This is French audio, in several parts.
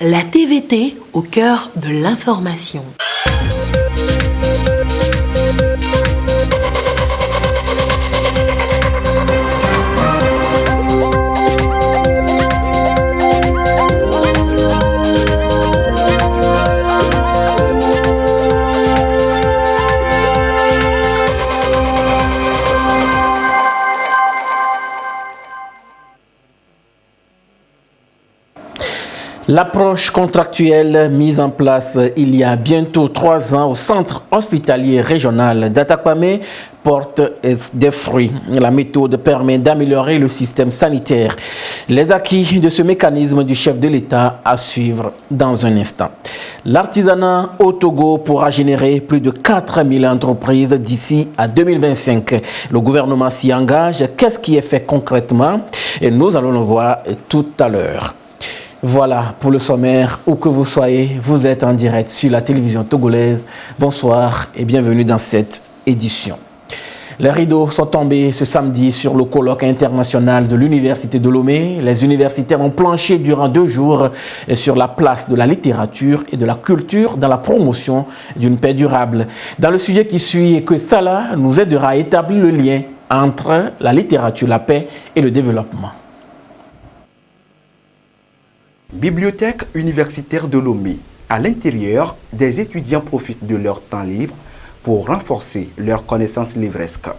la TVT au cœur de l'information. L'approche contractuelle mise en place il y a bientôt 3 ans au centre hospitalier régional d'Atakwame porte des fruits. La méthode permet d'améliorer le système sanitaire. Les acquis de ce mécanisme du chef de l'État à suivre dans un instant. L'artisanat au Togo pourra générer plus de 4000 entreprises d'ici à 2025. Le gouvernement s'y engage. Qu'est-ce qui est fait concrètement? Et nous allons le voir tout à l'heure. Voilà pour le sommaire. Où que vous soyez, vous êtes en direct sur la télévision togolaise. Bonsoir et bienvenue dans cette édition. Les rideaux sont tombés ce samedi sur le colloque international de l'Université de Lomé. Les universitaires ont planché durant 2 jours sur la place de la littérature et de la culture dans la promotion d'une paix durable. Dans le sujet qui suit, que Salah nous aidera à établir le lien entre la littérature, la paix et le développement. Bibliothèque universitaire de Lomé. À l'intérieur, des étudiants profitent de leur temps libre pour renforcer leurs connaissances livresques.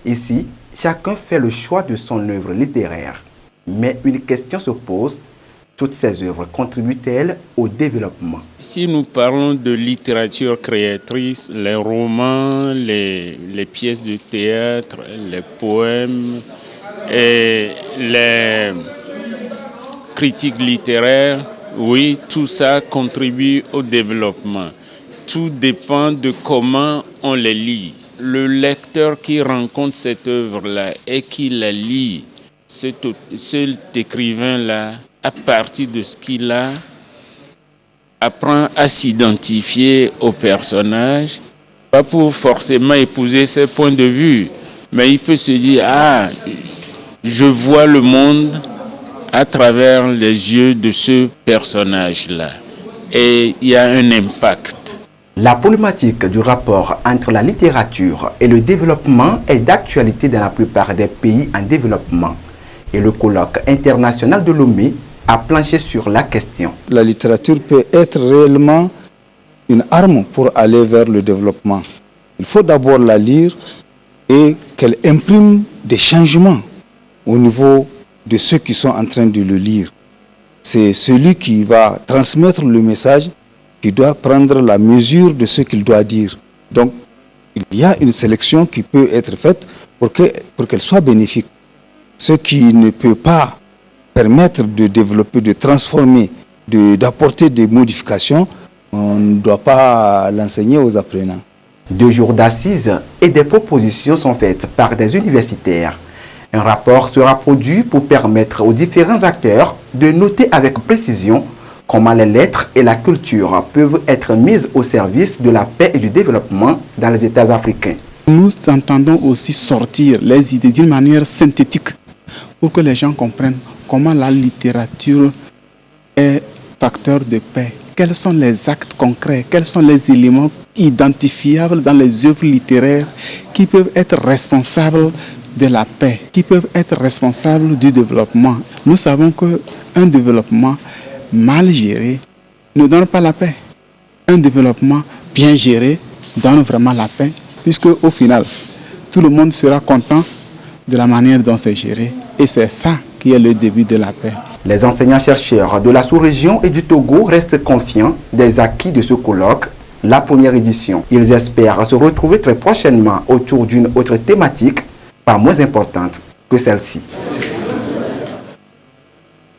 Ici, chacun fait le choix de son œuvre littéraire. Mais une question se pose, toutes ces œuvres contribuent-elles au développement? Si nous parlons de littérature créatrice, les romans, les pièces de théâtre, les poèmes et les critiques littéraires, oui, tout ça contribue au développement. Tout dépend de comment on les lit. Le lecteur qui rencontre cette œuvre-là et qui la lit, cet écrivain-là, à partir de ce qu'il a, apprend à s'identifier au personnage, pas pour forcément épouser ses points de vue, mais il peut se dire, ah, je vois le monde à travers les yeux de ce personnage-là. Et il y a un impact. La problématique du rapport entre la littérature et le développement est d'actualité dans la plupart des pays en développement. Et le colloque international de Lomé a planché sur la question. La littérature peut être réellement une arme pour aller vers le développement. Il faut d'abord la lire et qu'elle imprime des changements au niveau de ceux qui sont en train de le lire. C'est celui qui va transmettre le message qui doit prendre la mesure de ce qu'il doit dire. Donc, il y a une sélection qui peut être faite pour qu'elle soit bénéfique. Ce qui ne peut pas permettre de développer, de transformer, d'apporter des modifications, on ne doit pas l'enseigner aux apprenants. 2 jours d'assises et des propositions sont faites par des universitaires. Un rapport sera produit pour permettre aux différents acteurs de noter avec précision comment les lettres et la culture peuvent être mises au service de la paix et du développement dans les États africains. Nous entendons aussi sortir les idées d'une manière synthétique pour que les gens comprennent comment la littérature est facteur de paix. Quels sont les actes concrets, quels sont les éléments identifiables dans les œuvres littéraires qui peuvent être responsables de la paix, qui peuvent être responsables du développement. Nous savons qu'un développement mal géré ne donne pas la paix. Un développement bien géré donne vraiment la paix, puisque au final, tout le monde sera content de la manière dont c'est géré. Et c'est ça qui est le début de la paix. Les enseignants-chercheurs de la sous-région et du Togo restent confiants des acquis de ce colloque, la première édition. Ils espèrent se retrouver très prochainement autour d'une autre thématique, pas moins importante que celle-ci.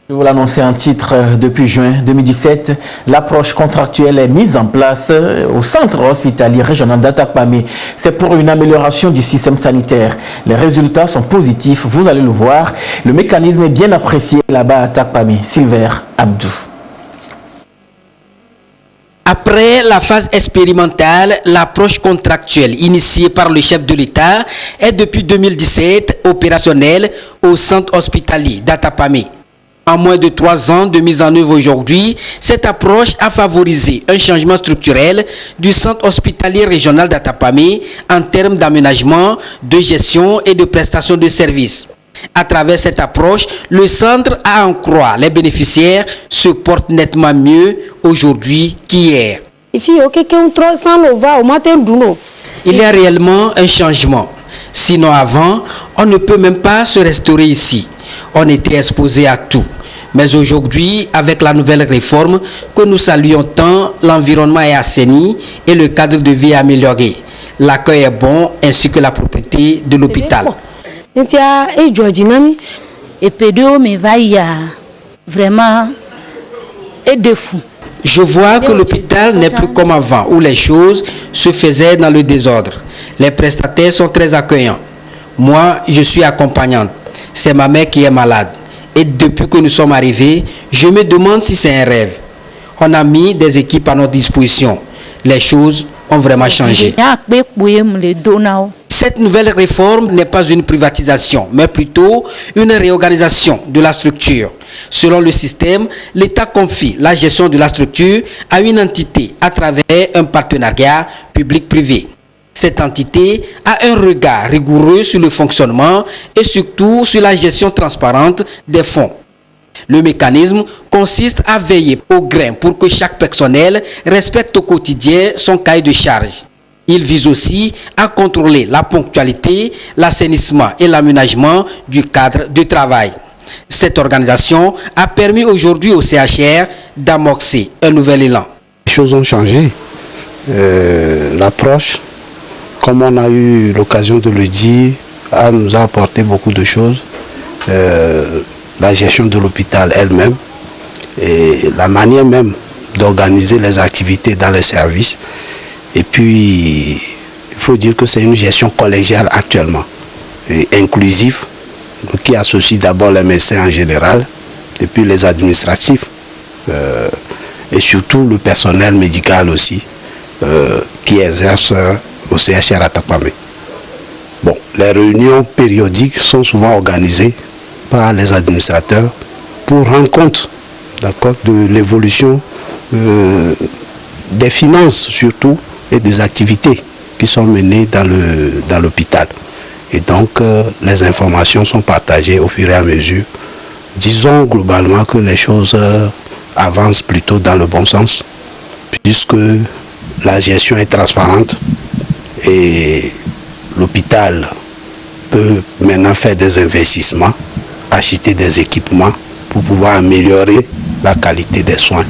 Je vous l'annoncer en titre depuis juin 2017. L'approche contractuelle est mise en place au centre hospitalier régional d'Atakwame. C'est pour une amélioration du système sanitaire. Les résultats sont positifs, vous allez le voir. Le mécanisme est bien apprécié là-bas à Atakwame. Silver Abdou. Après la phase expérimentale, l'approche contractuelle initiée par le chef de l'État est depuis 2017 opérationnelle au centre hospitalier d'Atakwame. En moins de 3 ans de mise en œuvre aujourd'hui, cette approche a favorisé un changement structurel du centre hospitalier régional d'Atapamé en termes d'aménagement, de gestion et de prestation de services. À travers cette approche, le centre, à en croire les bénéficiaires, se porte nettement mieux aujourd'hui qu'hier. Il y a réellement un changement. Sinon avant, on ne peut même pas se restaurer ici. On était exposé à tout. Mais aujourd'hui, avec la nouvelle réforme que nous saluons tant, l'environnement est assaini et le cadre de vie est amélioré. L'accueil est bon ainsi que la propriété de l'hôpital. Je vois que l'hôpital n'est plus comme avant, où les choses se faisaient dans le désordre. Les prestataires sont très accueillants. Moi, je suis accompagnante. C'est ma mère qui est malade. Et depuis que nous sommes arrivés, je me demande si c'est un rêve. On a mis des équipes à notre disposition. Les choses ont vraiment changé. Cette nouvelle réforme n'est pas une privatisation, mais plutôt une réorganisation de la structure. Selon le système, l'État confie la gestion de la structure à une entité à travers un partenariat public-privé. Cette entité a un regard rigoureux sur le fonctionnement et surtout sur la gestion transparente des fonds. Le mécanisme consiste à veiller au grain pour que chaque personnel respecte au quotidien son cahier de charge. Il vise aussi à contrôler la ponctualité, l'assainissement et l'aménagement du cadre de travail. Cette organisation a permis aujourd'hui au CHR d'amorcer un nouvel élan. Les choses ont changé. L'approche, comme on a eu l'occasion de le dire, nous a apporté beaucoup de choses. La gestion de l'hôpital elle-même et la manière même d'organiser les activités dans les services. Et puis, il faut dire que c'est une gestion collégiale actuellement, et inclusive, qui associe d'abord les médecins en général, et puis les administratifs, et surtout le personnel médical aussi, qui exerce au CHR Atapamé. Bon, les réunions périodiques sont souvent organisées par les administrateurs pour rendre compte, d'accord, de l'évolution des finances surtout et des activités qui sont menées dans l'hôpital. Et donc les informations sont partagées au fur et à mesure. Disons globalement que les choses avancent plutôt dans le bon sens, puisque la gestion est transparente et l'hôpital peut maintenant faire des investissements, acheter des équipements pour pouvoir améliorer la qualité des soins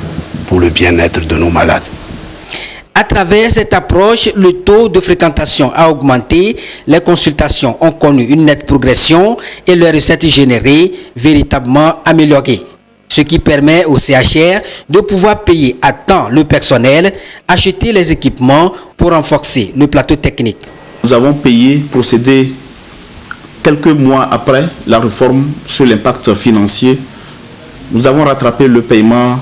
pour le bien-être de nos malades. À travers cette approche, le taux de fréquentation a augmenté, les consultations ont connu une nette progression et les recettes générées véritablement améliorées. Ce qui permet au CHR de pouvoir payer à temps le personnel, acheter les équipements pour renforcer le plateau technique. Nous avons procédé quelques mois après la réforme sur l'impact financier. Nous avons rattrapé le paiement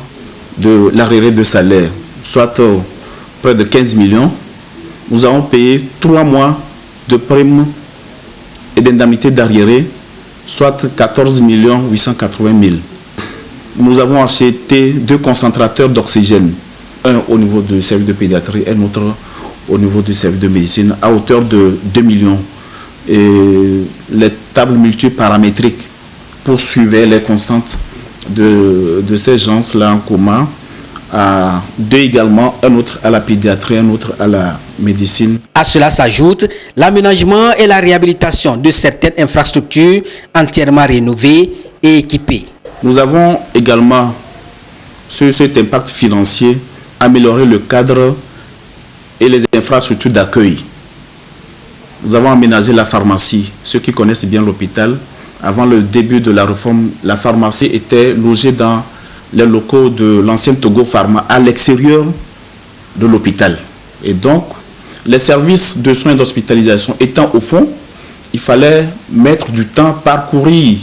de l'arriéré de salaire, soit près de 15 millions. Nous avons payé 3 mois de primes et d'indemnités d'arriéré, soit 14 880 000. Nous avons acheté 2 concentrateurs d'oxygène, un au niveau du service de pédiatrie et un autre au niveau du service de médecine, à hauteur de 2 millions. Et les tables multiparamétriques poursuivaient les constantes de ces gens-là en coma, à 2 également, un autre à la pédiatrie, un autre à la médecine. À cela s'ajoute l'aménagement et la réhabilitation de certaines infrastructures entièrement rénovées et équipées. Nous avons également, sur cet impact financier, amélioré le cadre et les infrastructures d'accueil. Nous avons aménagé la pharmacie. Ceux qui connaissent bien l'hôpital, avant le début de la réforme, la pharmacie était logée dans les locaux de l'ancien Togo Pharma à l'extérieur de l'hôpital. Et donc, les services de soins d'hospitalisation étant au fond, il fallait mettre du temps, parcourir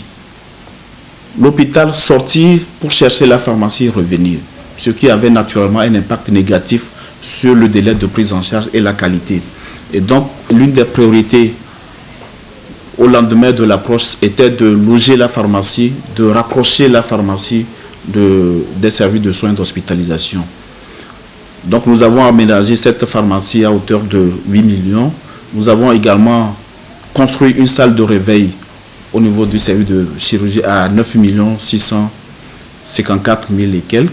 l'hôpital, sortir pour chercher la pharmacie et revenir. Ce qui avait naturellement un impact négatif sur le délai de prise en charge et la qualité. Et donc, l'une des priorités au lendemain de l'approche était de loger la pharmacie, de rapprocher la pharmacie des services de soins d'hospitalisation. Donc nous avons aménagé cette pharmacie à hauteur de 8 millions. Nous avons également construit une salle de réveil au niveau du service de chirurgie à 9 654 000 et quelques.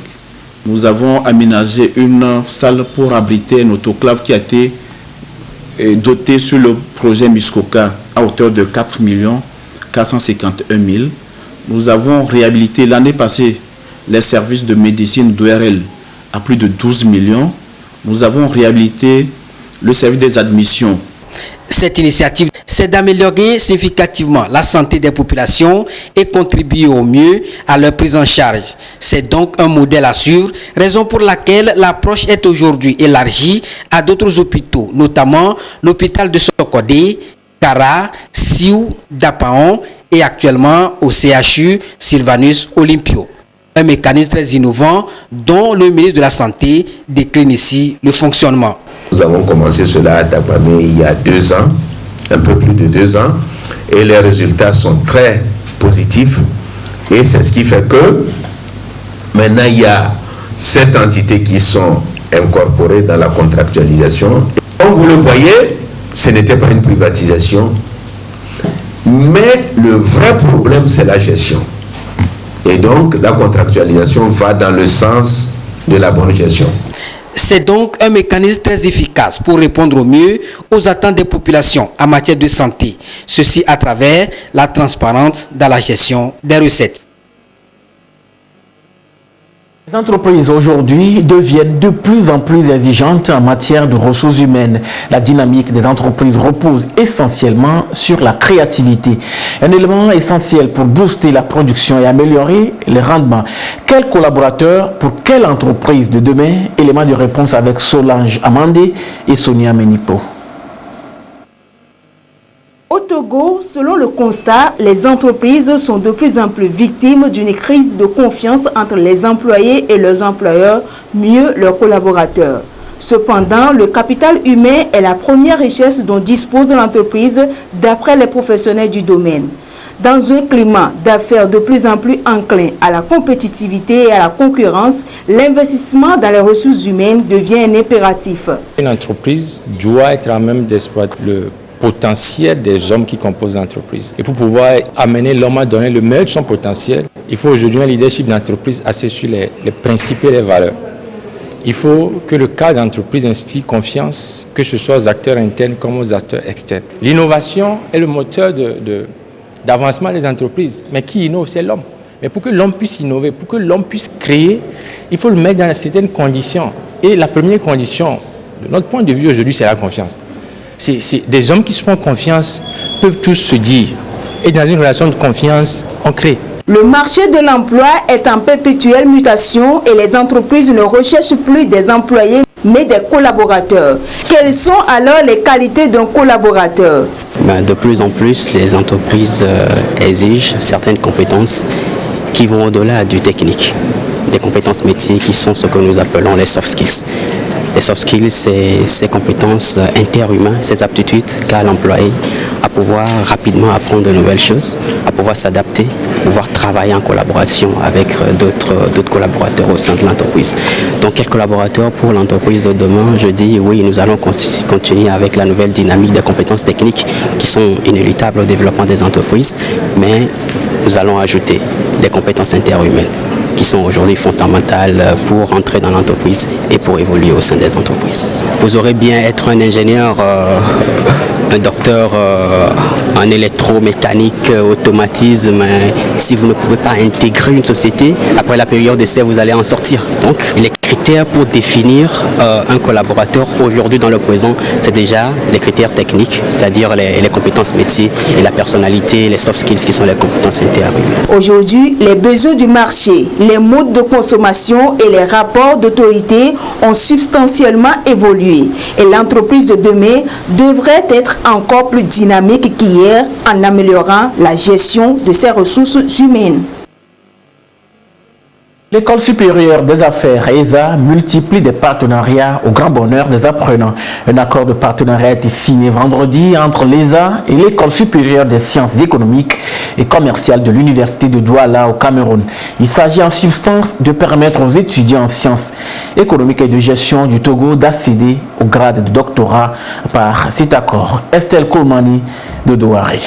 Nous avons aménagé une salle pour abriter un autoclave qui a été dotée sur le projet Muskoka à hauteur de 4 451 000. Nous avons réhabilité l'année passée les services de médecine d'ORL à plus de 12 millions. Nous avons réhabilité le service des admissions. Cette initiative, c'est d'améliorer significativement la santé des populations et contribuer au mieux à leur prise en charge. C'est donc un modèle à suivre, raison pour laquelle l'approche est aujourd'hui élargie à d'autres hôpitaux, notamment l'hôpital de Sokodé, Kara, Siou, Dapaon et actuellement au CHU Sylvanus Olympio. Un mécanisme très innovant dont le ministre de la Santé décline ici le fonctionnement. Nous avons commencé cela à Dapaomé il y a 2 ans, un peu plus de 2 ans, et les résultats sont très positifs. Et c'est ce qui fait que maintenant il y a 7 entités qui sont incorporées dans la contractualisation. Comme vous le voyez, ce n'était pas une privatisation, mais le vrai problème c'est la gestion. Et donc la contractualisation va dans le sens de la bonne gestion. C'est donc un mécanisme très efficace pour répondre au mieux aux attentes des populations en matière de santé. Ceci à travers la transparence dans la gestion des recettes. Les entreprises aujourd'hui deviennent de plus en plus exigeantes en matière de ressources humaines. La dynamique des entreprises repose essentiellement sur la créativité. Un élément essentiel pour booster la production et améliorer les rendements. Quels collaborateurs pour quelle entreprise de demain? Élément de réponse avec Solange Amandé et Sonia Menipo. Au Togo, selon le constat, les entreprises sont de plus en plus victimes d'une crise de confiance entre les employés et leurs employeurs, mieux leurs collaborateurs. Cependant, le capital humain est la première richesse dont dispose l'entreprise d'après les professionnels du domaine. Dans un climat d'affaires de plus en plus enclin à la compétitivité et à la concurrence, l'investissement dans les ressources humaines devient un impératif. Une entreprise doit être à même d'exploiter le potentiel des hommes qui composent l'entreprise. Et pour pouvoir amener l'homme à donner le meilleur de son potentiel, il faut aujourd'hui un leadership d'entreprise axé sur les principes et les valeurs. Il faut que le cadre d'entreprise inspire confiance, que ce soit aux acteurs internes comme aux acteurs externes. L'innovation est le moteur d'avancement des entreprises. Mais qui innove, c'est l'homme. Mais pour que l'homme puisse innover, pour que l'homme puisse créer, il faut le mettre dans certaines conditions. Et la première condition, de notre point de vue aujourd'hui, c'est la confiance. C'est des hommes qui se font confiance, peuvent tous se dire. Et dans une relation de confiance, on crée. Le marché de l'emploi est en perpétuelle mutation et les entreprises ne recherchent plus des employés mais des collaborateurs. Quelles sont alors les qualités d'un collaborateur? De plus en plus, les entreprises exigent certaines compétences qui vont au-delà du technique. Des compétences métiers qui sont ce que nous appelons les soft skills. Les soft skills, c'est ces compétences interhumaines, ces aptitudes qu'a l'employé à pouvoir rapidement apprendre de nouvelles choses, à pouvoir s'adapter, pouvoir travailler en collaboration avec d'autres collaborateurs au sein de l'entreprise. Donc, quel collaborateur pour l'entreprise de demain? Je dis oui, nous allons continuer avec la nouvelle dynamique des compétences techniques qui sont inéluctables au développement des entreprises, mais nous allons ajouter des compétences interhumaines qui sont aujourd'hui fondamentales pour entrer dans l'entreprise et pour évoluer au sein des entreprises. Vous aurez bien être un ingénieur, un docteur en électromécanique, automatisme, mais si vous ne pouvez pas intégrer une société, après la période d'essai, vous allez en sortir. Donc, les critères pour définir un collaborateur aujourd'hui dans le présent, c'est déjà les critères techniques, c'est-à-dire les compétences métiers et la personnalité, les soft skills qui sont les compétences interhumaines. Aujourd'hui, les besoins du marché, les modes de consommation et les rapports d'autorité ont substantiellement évolué et l'entreprise de demain devrait être encore plus dynamique qu'hier en améliorant la gestion de ses ressources humaines. L'École supérieure des affaires ESA multiplie des partenariats au grand bonheur des apprenants. Un accord de partenariat a été signé vendredi entre l'ESA et l'École supérieure des sciences économiques et commerciales de l'Université de Douala au Cameroun. Il s'agit en substance de permettre aux étudiants en sciences économiques et de gestion du Togo d'accéder au grade de doctorat par cet accord. Estelle Koulmani de Douaré.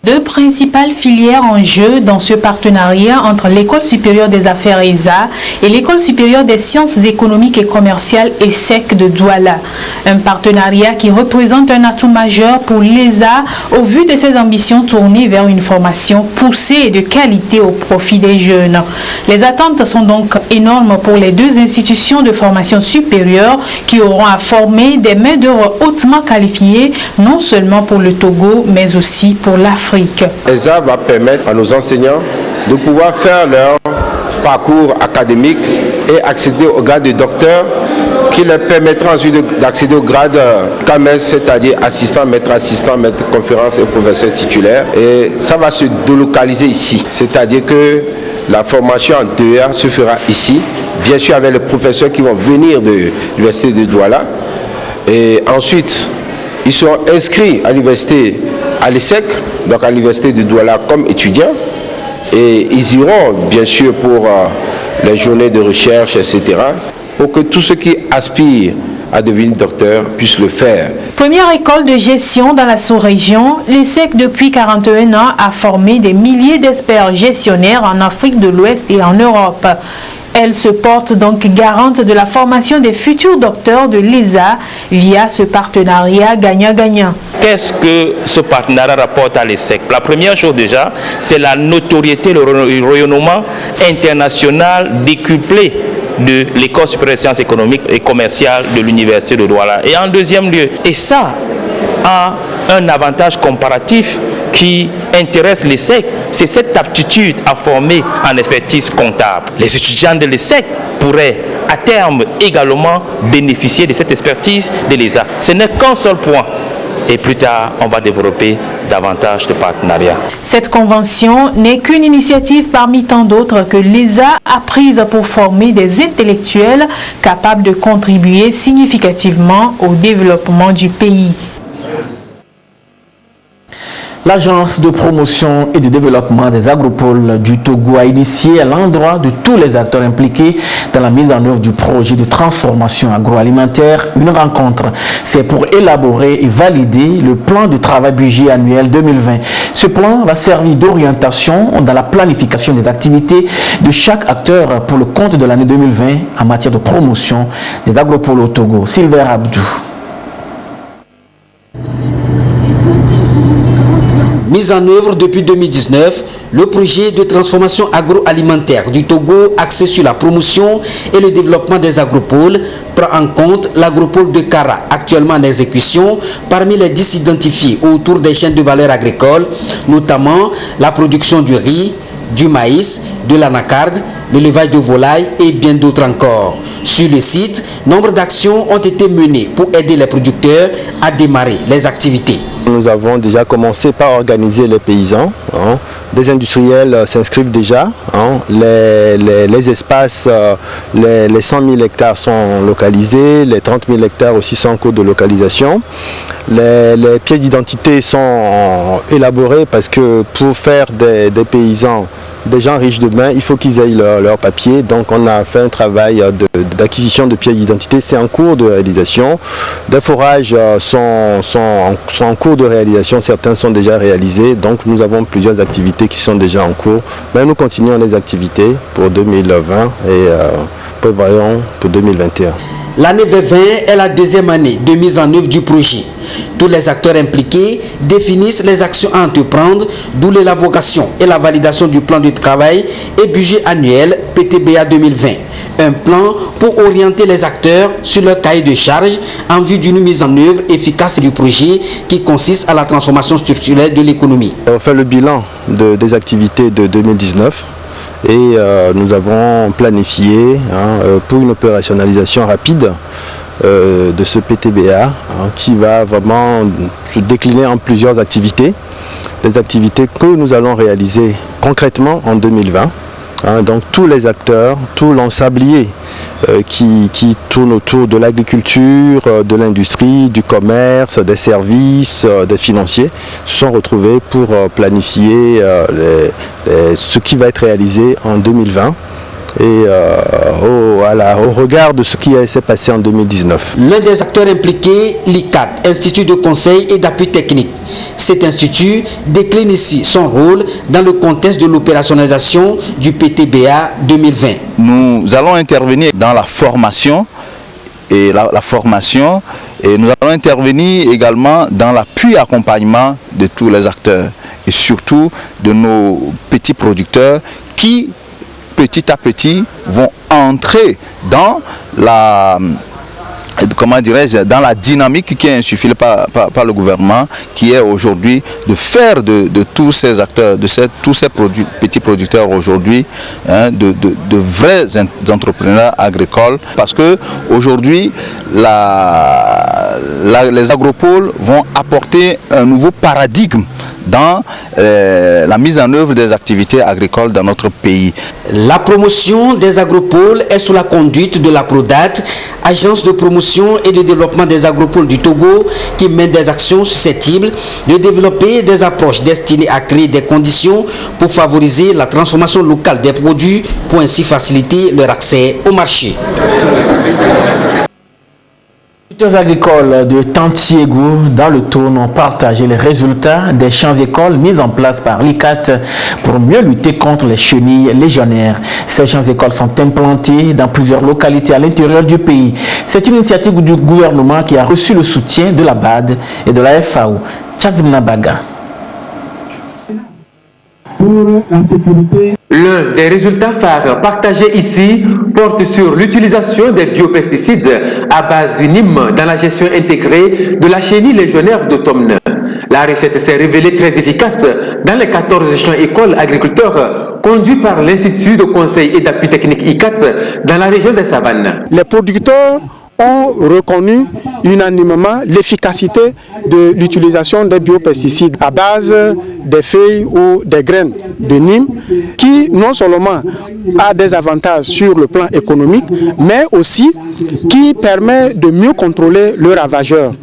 Deux principales filières en jeu dans ce partenariat entre l'École supérieure des affaires ESA et l'École supérieure des sciences économiques et commerciales ESSEC de Douala. Un partenariat qui représente un atout majeur pour l'ESA au vu de ses ambitions tournées vers une formation poussée et de qualité au profit des jeunes. Les attentes sont donc énormes pour les deux institutions de formation supérieure qui auront à former des main-d'œuvre hautement qualifiées, non seulement pour le Togo, mais aussi pour l'Afrique. ESA va permettre à nos enseignants de pouvoir faire leur parcours académique et accéder au grade de docteur qui leur permettra ensuite d'accéder au grade CAMES, c'est-à-dire assistant, maître conférence et professeur titulaire. Et ça va se délocaliser ici, c'est-à-dire que la formation en 2 heures se fera ici, bien sûr avec les professeurs qui vont venir de l'université de Douala. Et ensuite, ils seront inscrits à l'université à l'ESSEC, donc à l'université de Douala comme étudiants, et ils iront bien sûr pour les journées de recherche, etc., pour que tous ceux qui aspirent à devenir docteur puissent le faire. Première école de gestion dans la sous-région, l'ESSEC depuis 41 ans a formé des milliers d'experts gestionnaires en Afrique de l'Ouest et en Europe. Elle se porte donc garante de la formation des futurs docteurs de l'ESA via ce partenariat gagnant-gagnant. Qu'est-ce que ce partenariat rapporte à l'ESSEC? La première chose déjà, c'est la notoriété, le rayonnement international décuplé de l'École supérieure des sciences économiques et commerciales de l'Université de Douala. Et en deuxième lieu, et ça a un avantage comparatif qui intéresse l'ESSEC, c'est cette aptitude à former en expertise comptable. Les étudiants de l'ESSEC pourraient à terme également bénéficier de cette expertise de l'ESA. Ce n'est qu'un seul point. Et plus tard, on va développer davantage de partenariats. Cette convention n'est qu'une initiative parmi tant d'autres que l'ESA a prise pour former des intellectuels capables de contribuer significativement au développement du pays. L'Agence de promotion et de développement des agropoles du Togo a initié à l'endroit de tous les acteurs impliqués dans la mise en œuvre du projet de transformation agroalimentaire une rencontre. C'est pour élaborer et valider le plan de travail budget annuel 2020. Ce plan va servir d'orientation dans la planification des activités de chaque acteur pour le compte de l'année 2020 en matière de promotion des agropoles au Togo. Sylvain Abdou. Mis en œuvre depuis 2019, le projet de transformation agroalimentaire du Togo axé sur la promotion et le développement des agropoles prend en compte l'agropole de Kara, actuellement en exécution, parmi les 10 identifiés autour des chaînes de valeur agricole, notamment la production du riz, du maïs, de l'anacarde, l'élevage de volailles et bien d'autres encore. Sur le site, nombre d'actions ont été menées pour aider les producteurs à démarrer les activités. Nous avons déjà commencé par organiser les paysans. Des industriels s'inscrivent déjà. Les espaces, les 100 000 hectares sont localisés, les 30 000 hectares aussi sont en cours de localisation. Les pièces d'identité sont élaborées parce que pour faire des paysans, des gens riches de main, il faut qu'ils aient leur papier. Donc on a fait un travail d'acquisition de pièces d'identité, c'est en cours de réalisation. Des forages sont en cours de réalisation, certains sont déjà réalisés. Donc nous avons plusieurs activités qui sont déjà en cours. Mais nous continuons les activités pour 2020 et prévoyons pour 2021. L'année 2020 est la deuxième année de mise en œuvre du projet. Tous les acteurs impliqués définissent les actions à entreprendre, d'où l'élaboration et la validation du plan de travail et budget annuel PTBA 2020. Un plan pour orienter les acteurs sur leur cahier de charge en vue d'une mise en œuvre efficace du projet qui consiste à la transformation structurelle de l'économie. On fait le bilan des activités de 2019. Et nous avons planifié pour une opérationnalisation rapide de ce PTBA qui va vraiment se décliner en plusieurs activités. des activités que nous allons réaliser concrètement en 2020. Donc tous les acteurs, tout l'ensablier qui tourne autour de l'agriculture, de l'industrie, du commerce, des services, des financiers, se sont retrouvés pour planifier ce qui va être réalisé en 2020. Et au regard de ce qui s'est passé en 2019. L'un des acteurs impliqués, l'ICAT, Institut de conseil et d'appui technique. Cet institut décline ici son rôle dans le contexte de l'opérationnalisation du PTBA 2020. Nous allons intervenir dans la formation et et nous allons intervenir également dans l'appui accompagnement de tous les acteurs et surtout de nos petits producteurs qui petit à petit vont entrer dans la dynamique qui est insufflée par le gouvernement, qui est aujourd'hui de faire de tous ces acteurs, tous ces petits producteurs aujourd'hui, de vrais entrepreneurs agricoles, parce que aujourd'hui les agropoles vont apporter un nouveau paradigme dans la mise en œuvre des activités agricoles dans notre pays. La promotion des agropoles est sous la conduite de la PRODAT, agence de promotion et de développement des agropoles du Togo, qui mène des actions susceptibles de développer des approches destinées à créer des conditions pour favoriser la transformation locale des produits, pour ainsi faciliter leur accès au marché. Les producteurs agricoles de Tantiégou dans le Tourne ont partagé les résultats des champs-écoles mis en place par l'ICAT pour mieux lutter contre les chenilles légionnaires. Ces champs-écoles sont implantés dans plusieurs localités à l'intérieur du pays. C'est une initiative du gouvernement qui a reçu le soutien de la BAD et de la FAO. Chazmna Baga. L'un des résultats phares partagés ici porte sur l'utilisation des biopesticides à base du Nîmes dans la gestion intégrée de la chenille légionnaire d'automne. La recette s'est révélée très efficace dans les 14 champs-écoles agriculteurs conduits par l'Institut de conseil et d'appui technique ICAT dans la région des Savanes. Les producteurs ont reconnu unanimement l'efficacité de l'utilisation des biopesticides à base des feuilles ou des graines de Nîmes qui non seulement a des avantages sur le plan économique mais aussi qui permet de mieux contrôler le ravageur.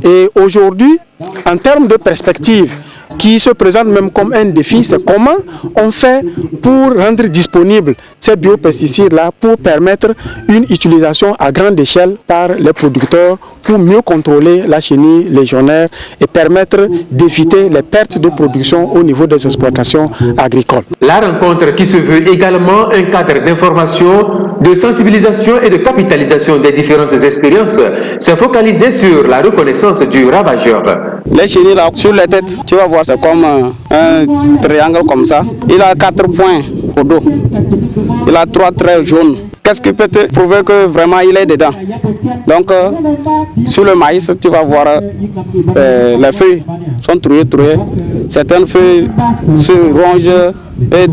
Et aujourd'hui, en termes de perspective, qui se présente même comme un défi, c'est comment on fait pour rendre disponibles ces biopesticides-là pour permettre une utilisation à grande échelle par les producteurs pour mieux contrôler la chenille légionnaire et permettre d'éviter les pertes de production au niveau des exploitations agricoles. La rencontre, qui se veut également un cadre d'information, de sensibilisation et de capitalisation des différentes expériences, s'est focalisée sur la reconnaissance du ravageur. Les chenilles là, sur la tête, tu vas voir, c'est comme un triangle comme ça. Il a 4 points au dos. Il a 3 traits jaunes. Qu'est-ce qui peut te prouver que vraiment il est dedans? Donc, sur le maïs, tu vas voir les feuilles sont trouées. Certaines feuilles se rongent et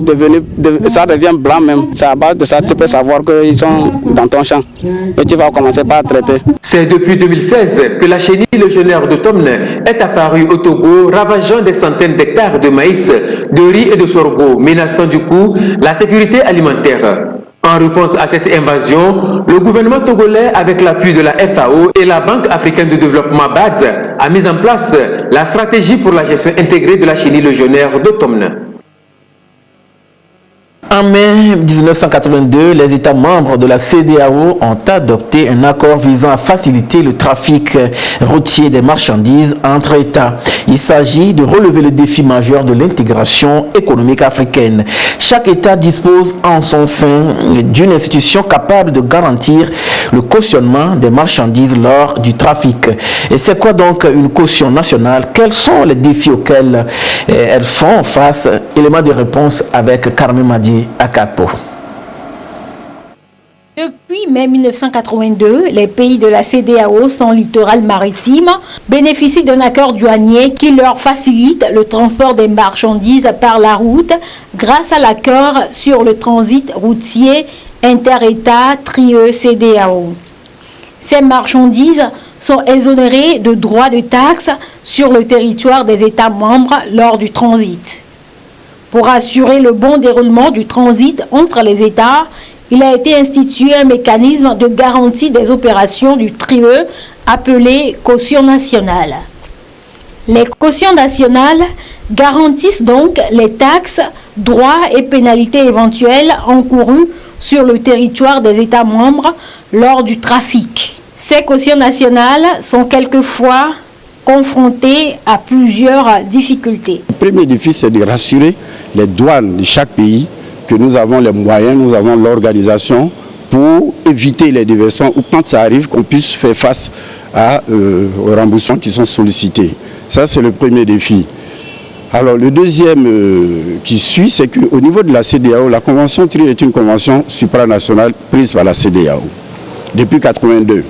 ça devient blanc même. C'est à base de ça tu peux savoir qu'ils sont dans ton champ. Et tu vas commencer par traiter. C'est depuis 2016 que la chenille légionnaire d'automne est apparue au Togo, ravageant des centaines d'hectares de maïs, de riz et de sorgho, menaçant du coup la sécurité alimentaire. En réponse à cette invasion, le gouvernement togolais, avec l'appui de la FAO et la Banque africaine de développement BAD, a mis en place la stratégie pour la gestion intégrée de la chenille légionnaire d'automne. En mai 1982, les États membres de la CEDEAO ont adopté un accord visant à faciliter le trafic routier des marchandises entre États. Il s'agit de relever le défi majeur de l'intégration économique africaine. Chaque État dispose en son sein d'une institution capable de garantir le cautionnement des marchandises lors du trafic. Et c'est quoi donc une caution nationale? Quels sont les défis auxquels elles font face? Élément de réponse avec Carmen Madier. Depuis mai 1982, les pays de la CEDEAO, son littoral maritime, bénéficient d'un accord douanier qui leur facilite le transport des marchandises par la route grâce à l'accord sur le transit routier inter-État TRIE-CEDEAO. Ces marchandises sont exonérés de droits de taxes sur le territoire des États membres lors du transit. Pour assurer le bon déroulement du transit entre les États, il a été institué un mécanisme de garantie des opérations du TRIE appelé caution nationale. Les cautions nationales garantissent donc les taxes, droits et pénalités éventuelles encourues sur le territoire des États membres lors du trafic. Ces cautions nationales sont quelquefois confrontées à plusieurs difficultés. Le premier défi, c'est de rassurer les douanes de chaque pays que nous avons les moyens, nous avons l'organisation pour éviter les déversements ou quand ça arrive qu'on puisse faire face aux remboursements qui sont sollicités. Ça, c'est le premier défi. Alors, le deuxième qui suit, c'est qu'au niveau de la CEDEAO, la convention TRIE est une convention supranationale prise par la CEDEAO depuis 1982.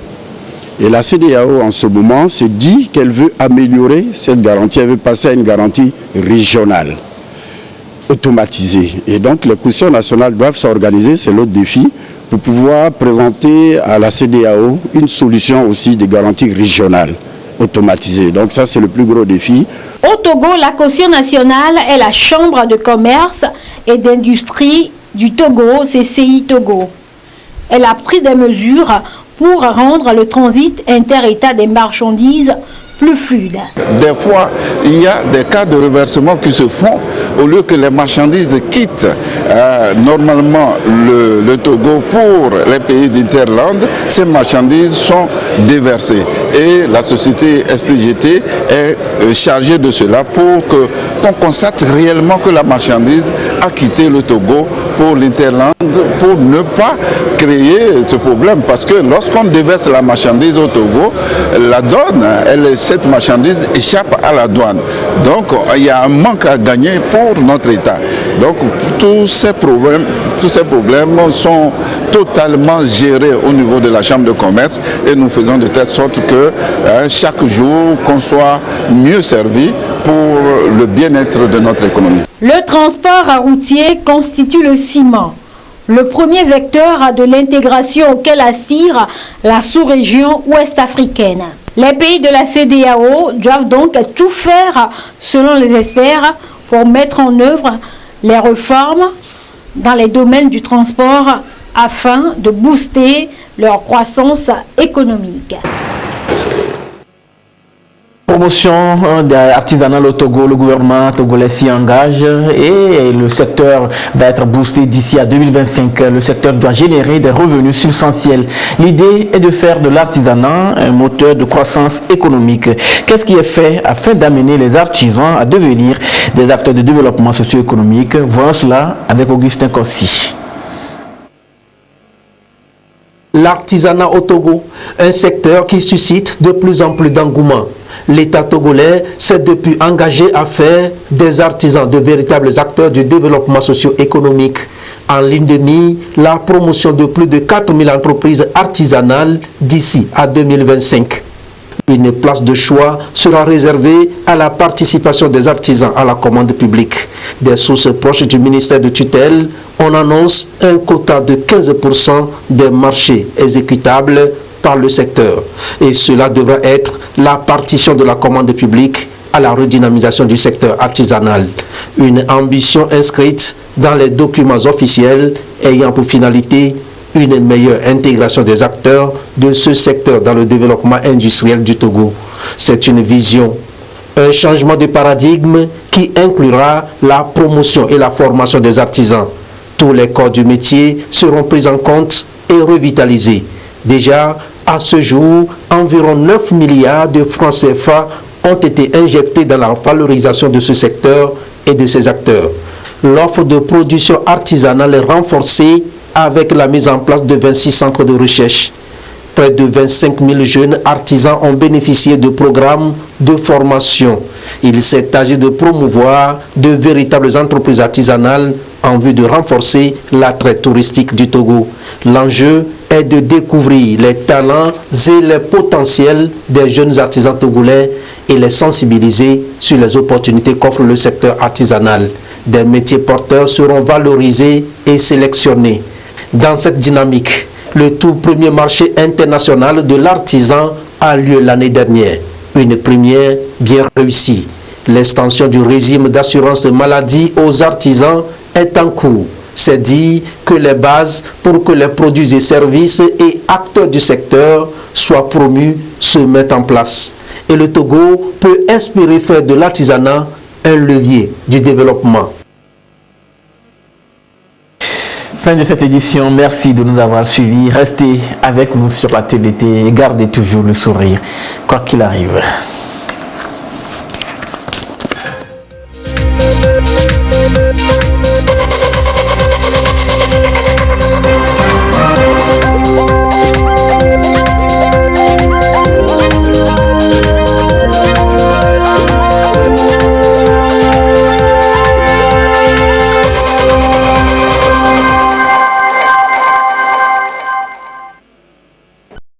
Et la CEDEAO, en ce moment, se dit qu'elle veut améliorer cette garantie, elle veut passer à une garantie régionale, automatisée. Et donc, les cautions nationales doivent s'organiser, c'est l'autre défi, pour pouvoir présenter à la CEDEAO une solution aussi de garantie régionale, automatisée. Donc ça, c'est le plus gros défi. Au Togo, la caution nationale est la Chambre de commerce et d'industrie du Togo, CCI Togo. Elle a pris des mesures pour rendre le transit inter-État des marchandises plus fluide. Des fois, il y a des cas de reversement qui se font au lieu que les marchandises quittent normalement le Togo pour les pays d'Interland, ces marchandises sont déversées. Et la société STGT est chargée de cela pour qu'on constate réellement que la marchandise a quitté le Togo pour l'Interland pour ne pas créer ce problème. Parce que lorsqu'on déverse la marchandise au Togo, la donne, cette marchandise échappe à la douane. Donc il y a un manque à gagner pour notre État. Donc tous ces problèmes sont totalement gérés au niveau de la Chambre de commerce et nous faisons de telle sorte que chaque jour qu'on soit mieux servi pour le bien-être de notre économie. Le transport routier constitue le ciment, le premier vecteur de l'intégration auquel aspire la sous-région ouest-africaine. Les pays de la CEDEAO doivent donc tout faire, selon les experts, pour mettre en œuvre les réformes dans les domaines du transport afin de booster leur croissance économique. Promotion artisanale au Togo, le gouvernement togolais s'y engage et le secteur va être boosté d'ici à 2025. Le secteur doit générer des revenus substantiels. L'idée est de faire de l'artisanat un moteur de croissance économique. Qu'est-ce qui est fait afin d'amener les artisans à devenir des acteurs de développement socio-économique? Voyons cela avec Augustin Kossi. L'artisanat au Togo, un secteur qui suscite de plus en plus d'engouement. L'État togolais s'est depuis engagé à faire des artisans de véritables acteurs du développement socio-économique. En ligne de mire, la promotion de plus de 4000 entreprises artisanales d'ici à 2025. Une place de choix sera réservée à la participation des artisans à la commande publique. Des sources proches du ministère de tutelle, on annonce un quota de 15% des marchés exécutables par le secteur. Et cela devra être la partition de la commande publique à la redynamisation du secteur artisanal. Une ambition inscrite dans les documents officiels ayant pour finalité une meilleure intégration des acteurs de ce secteur dans le développement industriel du Togo. C'est une vision, un changement de paradigme qui inclura la promotion et la formation des artisans. Tous les corps du métier seront pris en compte et revitalisés. Déjà, à ce jour, environ 9 milliards de francs CFA ont été injectés dans la valorisation de ce secteur et de ses acteurs. L'offre de production artisanale est renforcée avec la mise en place de 26 centres de recherche. Près de 25 000 jeunes artisans ont bénéficié de programmes de formation. Il s'est agi de promouvoir de véritables entreprises artisanales en vue de renforcer l'attrait touristique du Togo. L'enjeu est de découvrir les talents et les potentiels des jeunes artisans togolais et les sensibiliser sur les opportunités qu'offre le secteur artisanal. Des métiers porteurs seront valorisés et sélectionnés. Dans cette dynamique, le tout premier marché international de l'artisan a lieu l'année dernière. Une première bien réussie. L'extension du régime d'assurance maladie aux artisans est en cours. C'est dire que les bases pour que les produits et services et acteurs du secteur soient promus se mettent en place. Et le Togo peut inspirer faire de l'artisanat un levier du développement. Fin de cette édition, merci de nous avoir suivis. Restez avec nous sur la TVT et gardez toujours le sourire, quoi qu'il arrive.